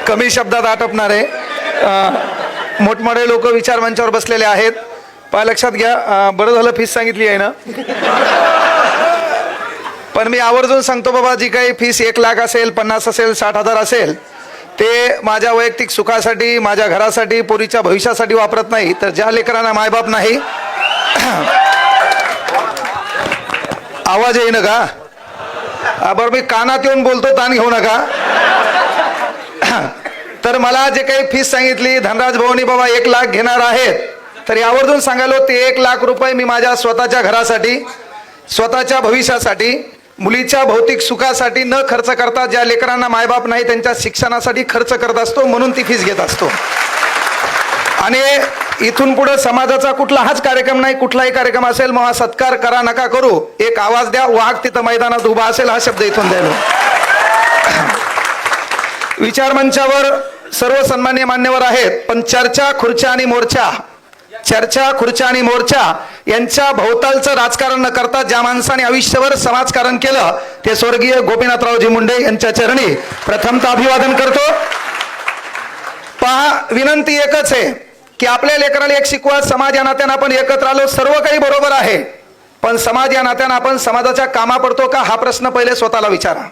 कमी शब्दात आटपणार आहे। मोठमोठे लोक विचार मंचावर बसलेले आहेत। पहा लक्षात घ्या, बरं झालं फीस सांगितली आहे ना, पण मी आवर्जून सांगतो बाबा, जी काही फीस 1 लाख असेल, 50 असेल, 60,000 असेल, ते माझ्या वैयक्तिक सुखासाठी, माझ्या घरासाठी, पोरीच्या भविष्यासाठी वापरत नाही, तर ज्या लेकरांना मायबाप नाही, आवाज येईन का? बरं मी कानात येऊन बोलतो, ताण घेऊ नका। तर मला जे काही फीस सांगितली धनराज भाऊनी बाबा 1 लाख घेणार आहेत, तर यावरून सांगायलो ते 1 लाख रुपये मी माझ्या स्वतःच्या घरासाठी, स्वतःच्या भविष्यासाठी, मुलीच्या भौतिक सुखासाठी न खर्च करता ज्या लेकरांना मायबाप नाही त्यांच्या शिक्षणासाठी खर्च करत असतो, म्हणून ती फीस घेत असतो। आणि इथून पुढे समाजाचा कुठला हाच कार्यक्रम नाही, कुठलाही कार्यक्रम असेल मग सत्कार करा नका करू, एक आवाज द्या, वाघ तिथं मैदानात उभा असेल, हा शब्द इथून द्यायलो। विचार मंचावर सर्व सन्मान्य मान्यवर आहेत, पण चर्चा खुर्च्या आणि मोर्चा, चर्चा खुर्च्या आणि मोर्चा यांच्या भोवतालचं राजकारण न करता ज्या माणसाने आयुष्यभर समाजकारण केलं ते स्वर्गीय गोपीनाथरावजी मुंडे यांच्या चरणी प्रथमतः अभिवादन करतो। पहा, विनंती एकच आहे की आपल्या लेकराला एक शिकवा, समाज या नात्यानं आपण एकत्र आलो, सर्व काही बरोबर आहे, पण समाज या नात्यानं आपण समाजाच्या कामा पडतो का हा प्रश्न पहिले स्वतःला विचारा।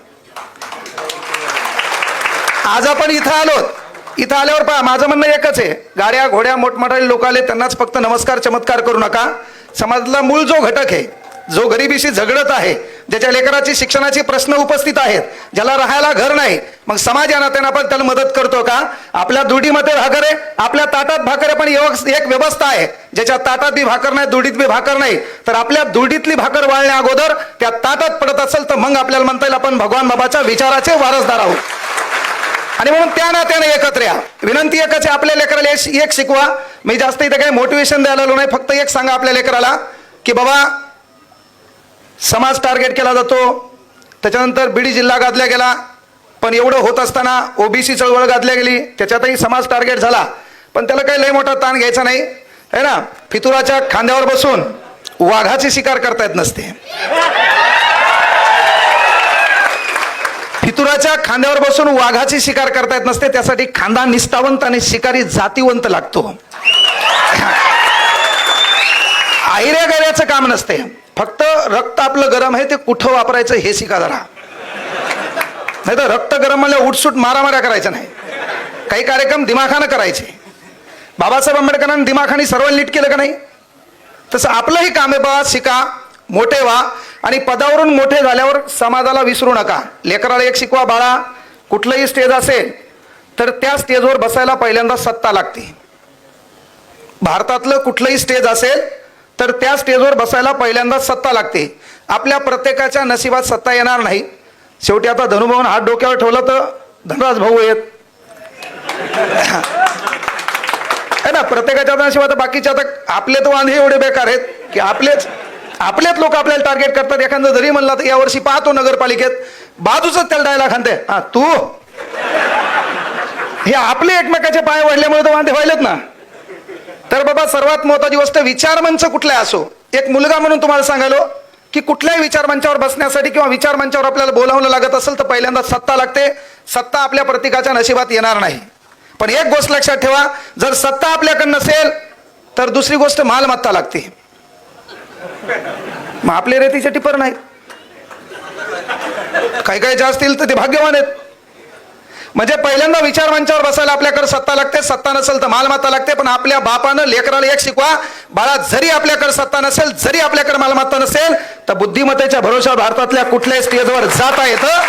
आज आपण इथं आलो, इथं आल्यावर पहा माझं म्हणणं एकच आहे, गाड्या घोड्या मोठमोठे लोक आले त्यांनाच फक्त नमस्कार चमत्कार करू नका। समाजातला मूळ जो घटक आहे, जो गरिबीशी झगडत आहे, ज्याच्या लेकराची शिक्षणाची प्रश्न उपस्थित आहेत, ज्याला राहायला घर नाही, मग समाज या नात्यानं आपण त्याला मदत करतो का? आपल्या दुडीमध्ये भाकर आहे, आपल्या ताटात भाकर आहे, पण एक व्यवस्था आहे, ज्याच्या ताटात बी भाकर नाही, दुडीत बी भाकर नाही, तर आपल्या दुडीतली भाकर वाळण्या अगोदर त्या ताटात पडत असेल तर मग आपल्याला म्हणता येईल आपण भगवान बाबाच्या विचाराचे वारसदार आहोत। आणि म्हणून त्या नात्याने एकत्र या। विनंती एकच आहे, आपल्या लेकराला एक शिकवा। मी जास्त इथे काही मोटिवेशन द्यायला आलो नाही, फक्त एक सांगा आपल्या लेकराला की बाबा समाज टार्गेट केला जातो, त्याच्यानंतर बीड जिल्हा गाजला गेला, पण एवढं होत असताना ओबीसी चळवळ गाजल्या गेली, त्याच्यातही समाज टार्गेट झाला, पण त्याला काही लय मोठा ताण घ्यायचा नाही है ना। फितुराच्या खांद्यावर बसून वाघाची शिकार करता येत नसते, फितुराच्या खांद्यावर बसून वाघाची शिकार करता येत नसते, त्यासाठी खांदा निष्ठावंत आणि शिकारी जातीवंत लागतो। आयऱ्या गैऱ्याचं काम नसते, फक्त रक्त आपलं गरम आहे ते कुठं वापरायचं हे शिका जरा, नाही तर रक्त गरम म्हणलं उठसूट मारामाऱ्या करायचं नाही, काही कार्यक्रम दिमाखानं करायचे। बाबासाहेब आंबेडकरांनी दिमाखानी सर्व नीट केलं का नाही, तसं आपलंही काम आहे बा, शिका, मोठे व्हा, आणि पदावरून मोठे झाल्यावर समाजाला विसरू नका। लेकराला एक शिकवा, बाळा कुठलंही स्टेज असेल तर त्या स्टेजवर बसायला पहिल्यांदा सत्ता लागते। भारतातलं कुठलंही स्टेज असेल तर त्या स्टेजवर बसायला पहिल्यांदा सत्ता लागते। आपल्या प्रत्येकाच्या नशिबात सत्ता येणार नाही, शेवटी आता धनुभाऊन हात डोक्यावर ठेवला तर धनराज भाऊ आहेत है ना, प्रत्येकाच्या नशिबात। बाकीच्या आता आपले तर वांधे एवढे बेकार आहेत की आपलेच लोक आपल्याला टार्गेट करतात। एखादं जरी म्हणला तर यावर्षी पाहतो नगरपालिकेत बाजूच त्याला डायलॉग हाणते, हा तू, हे आपले एकमेकाचे पाय वळल्यामुळे तर वांधे व्हायलेत ना। तर बाबा सर्वात महत्वाची गोष्ट, विचारमंच कुठलाही असो, एक मुलगा म्हणून तुम्हाला सांगालो की कुठल्याही विचारमंचावर बसण्यासाठी किंवा विचारमंचावर आपल्याला बोलावलं लागत असेल तर पहिल्यांदा सत्ता लागते। सत्ता आपल्या प्रत्येकाच्या नशिबात येणार नाही, पण एक गोष्ट लक्षात ठेवा, जर सत्ता आपल्याकडे नसेल तर दुसरी गोष्ट मालमत्ता लागते। मग आपले रेतीचे टिपर नाहीत, काही काही ज्या असतील तर ते भाग्यवान आहेत। म्हणजे पहिल्यांदा विचार मंचावर बसायला आपल्याकडे सत्ता लागते, सत्ता नसेल तर मालमत्ता लागते। पण आपल्या बापानं लेकराला एक शिकवा, बाळा जरी आपल्याकडे सत्ता नसेल, जरी आपल्याकडे मालमत्ता नसेल, तर बुद्धिमत्तेच्या भरोशावर भारतातल्या कुठल्याही स्टेजवर जाता येतं,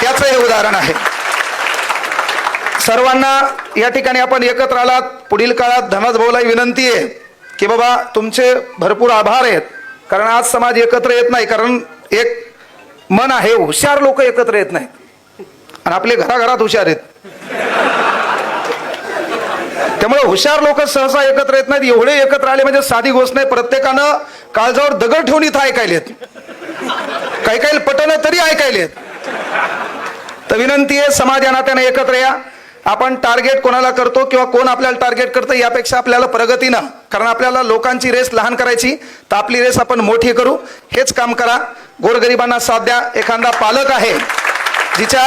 त्याचं हे उदाहरण आहे। सर्वांना या ठिकाणी आपण एकत्र आलात, पुढील काळात धनराज भाऊला विनंती आहे की बाबा तुमचे भरपूर आभार आहेत, कारण आज समाज एकत्र येत नाही, कारण एक मन आहे, हुशार लोक एकत्र येत नाहीत, आणि आपले घराघरात हुशार आहेत, त्यामुळे हुशार लोक सहसा एकत्र येत नाहीत। एवढे एकत्र आले म्हणजे साधी गोष्ट नाही, प्रत्येकानं काळजावर दगड ठेवून इथं ऐकायलेत, काही काही पटणं तरी ऐकायलेत। तर विनंती आहे, समाज या नात्याने एकत्र या। आपण टार्गेट कोणाला करतो किंवा कोण आपल्याला टार्गेट करतं यापेक्षा आपल्याला प्रगतीनं, कारण आपल्याला लोकांची रेस लहान करायची तर आपली रेस आपण मोठी करू, हेच काम करा। गोरगरिबांना साथ द्या। एखादा पालक आहे जिच्या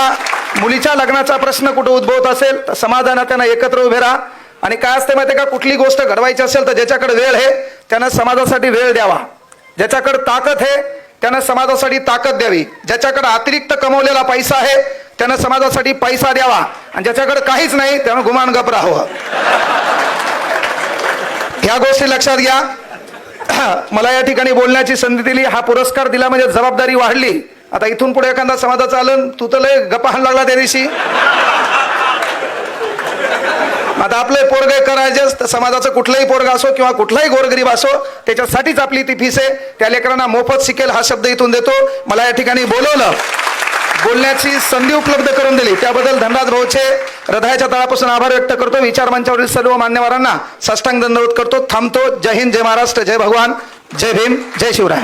मुलीच्या लग्नाचा प्रश्न कुठं उद्भवत असेल तर समाजानं त्यांना एकत्र उभे राहा. आणि काय असते माहिती आहे का, कुठली गोष्ट घडवायची असेल तर ज्याच्याकडे वेळ आहे त्यानं समाजासाठी वेळ द्यावा, ज्याच्याकडे ताकद आहे त्यानं समाजासाठी ताकद द्यावी, ज्याच्याकडे अतिरिक्त कमवलेला पैसा आहे त्यानं समाजासाठी पैसा द्यावा, आणि ज्याच्याकडे काहीच नाही त्यानं गुमान गप राहावं. ह्या गोष्टी लक्षात घ्या. मला या ठिकाणी बोलण्याची संधी दिली, हा पुरस्कार दिला म्हणजे जबाबदारी वाढली. आता इथून पुढे एखादा समाजाचा आलं, तू तर लय गप्पा लागला त्या दिवशी. आता आपले पोरगे करायचेच तर समाजाचं कुठलाही पोरगा असो किंवा कुठलाही गोरगरीब असो त्याच्यासाठीच आपली ती फीस आहे. त्या लेकरांना मोफत शिकेल हा शब्द इथून देतो. मला या ठिकाणी बोलवलं, बोलण्याची संधी उपलब्ध करून दिली त्याबद्दल धनराज भाऊचे हृदयाच्या तळापासून आभार व्यक्त करतो. विचार मंचावरील सर्व मान्यवरांना साष्टांग दंडवत करतो. थांबतो. जय हिंद, जय महाराष्ट्र, जय भगवान, जय भीम, जय शिवराय.